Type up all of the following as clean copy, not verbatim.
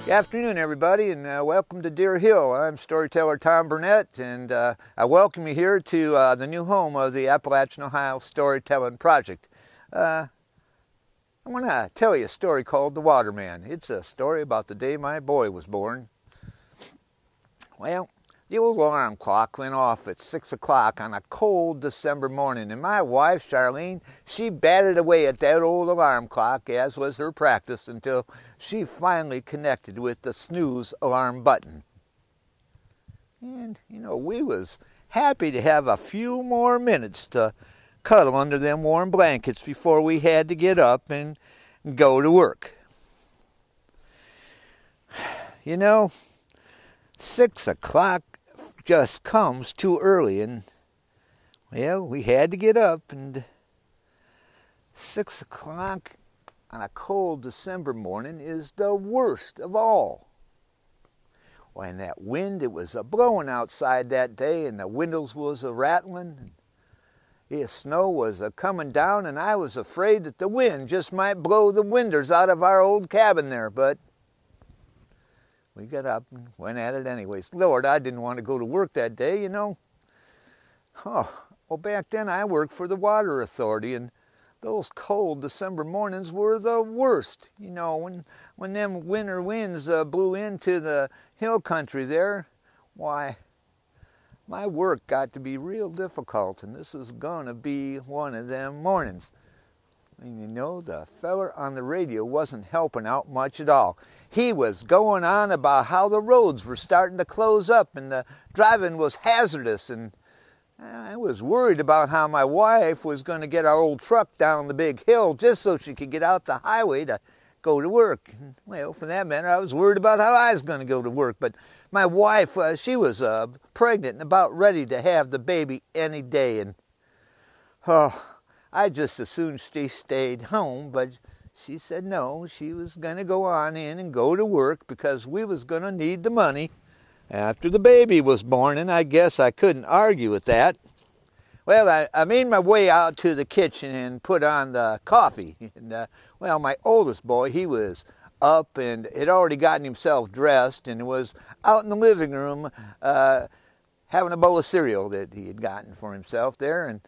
Good afternoon, everybody, and welcome to Deer Hill. I'm storyteller Tom Burnett, and I welcome you here to the new home of the Appalachian Ohio Storytelling Project. I want to tell you a story called The Waterman. It's a story about the day my boy was born. Well, the old alarm clock went off at 6 o'clock on a cold December morning, and my wife, Charlene, she batted away at that old alarm clock, as was her practice, until she finally connected with the snooze alarm button. And, you know, we was happy to have a few more minutes to cuddle under them warm blankets before we had to get up and go to work. You know, 6 o'clock just comes too early, and well, we had to get up, and 6 o'clock on a cold December morning is the worst of all. When that wind, it was a-blowing outside that day, and the windows was a-rattling, and the snow was a-coming down, and I was afraid that the wind just might blow the windows out of our old cabin there, but we got up and went at it anyways. Lord, I didn't want to go to work that day, you know. Oh, well, back then I worked for the Water Authority, and those cold December mornings were the worst. You know, when them winter winds blew into the hill country there, why, my work got to be real difficult, and this was going to be one of them mornings. And you know, the feller on the radio wasn't helping out much at all. He was going on about how the roads were starting to close up and the driving was hazardous, and I was worried about how my wife was going to get our old truck down the big hill just so she could get out the highway to go to work. And, well, for that matter, I was worried about how I was going to go to work. But my wife, she was pregnant and about ready to have the baby any day, and I just as soon she stayed home, but she said no, she was going to go on in and go to work because we was going to need the money after the baby was born, and I guess I couldn't argue with that. Well, I made my way out to the kitchen and put on the coffee. And, well, my oldest boy, he was up and had already gotten himself dressed and was out in the living room having a bowl of cereal that he had gotten for himself there. And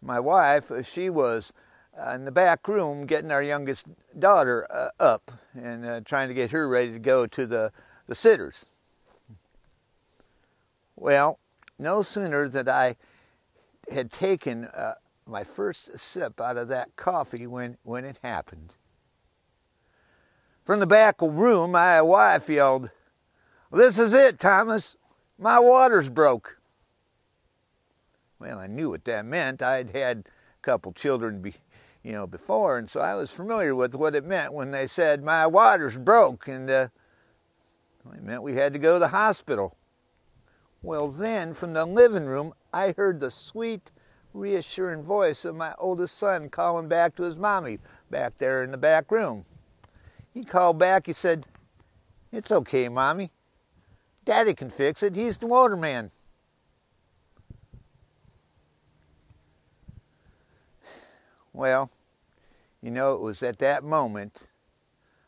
my wife, she was in the back room getting our youngest daughter up and trying to get her ready to go to the sitters. Well, no sooner that I had taken my first sip out of that coffee when it happened. From the back room, my wife yelled, "This is it, Thomas. My water's broke." Well, I knew what that meant. I'd had a couple children before, and so I was familiar with what it meant when they said, "My water's broke," and it meant we had to go to the hospital. Well, then, from the living room, I heard the sweet, reassuring voice of my oldest son calling back to his mommy back there in the back room. He called back, he said, "It's okay, Mommy. Daddy can fix it. He's the Waterman." Well, you know, it was at that moment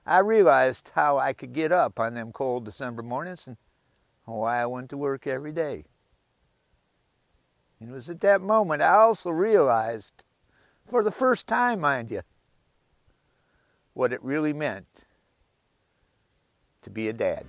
I realized how I could get up on them cold December mornings and why I went to work every day. And it was at that moment I also realized, for the first time, mind you, what it really meant to be a dad.